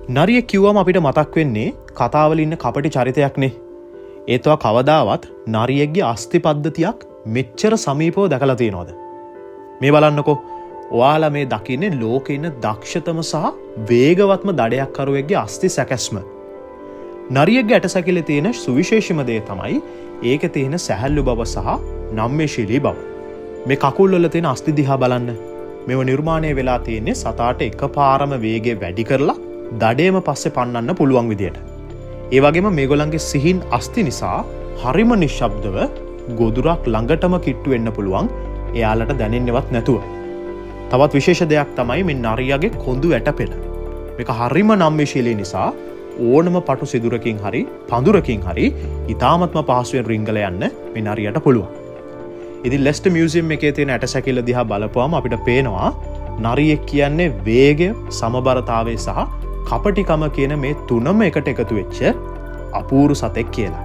නරිය කිව්වම අපිට මතක් වෙන්නේ කතාවල ඉන්න කපටි චරිතයක්නේ. ඒතවා කවදාවත් නරියෙක්ගේ අස්ථි පද්ධතියක් මෙච්චර සමීපව දැකලා තියෙනවද? මේ බලන්නකෝ. ඔයාලා මේ දකින්නේ ලෝකේ ඉන්න දක්ෂතම සහ වේගවත්ම දඩයක්කරුවෙක්ගේ අස්ථි සැකැස්ම. නරියෙක්ගේ ඇටසැකිලේ තියෙන සුවිශේෂම දේ තමයි ඒකේ තියෙන සැහැල්ලු බව සහ නම්‍යශීලී බව. මේ කකුල් වල තියෙන අස්ථි දිහා බලන්න. මේව නිර්මාණය වෙලා තියෙන්නේ සතාට එකපාරම වේගය වැඩි කරලා දඩේම පස්සේ පන්නන්න පුළුවන් විදියට. ඒ වගේම මේගොල්ලන්ගේ සිහින් අස්ථි නිසා හරිම නිශ්ශබ්දව ගොදුරක් ළඟටම කිට්ටු වෙන්න පුළුවන් එයාලට දැනෙන්නවත් නැතුව. තවත් විශේෂ දෙයක් තමයි මේ නරියාගේ කොඳු ඇටපෙළ. මේක හරිම නම්‍යශීලී නිසා ඕනම පටු සිදුරකින් හරි පඳුරකින් හරි ඉතාමත්ම පහසුවෙන් රිංගල යන්න මේ නරියට පුළුවන්. ඉතින් ලෙස්ටර් මියුසියම් එකේ තියෙන ඇටසැකිල්ල දිහා බලපුවම අපිට පේනවා නරියෙක් කියන්නේ වේගය, සමබරතාවය සහ කපටිකම කියන මේ තුනම එකට එකතු වෙච්ච අපූරු සතෙක් කියලා.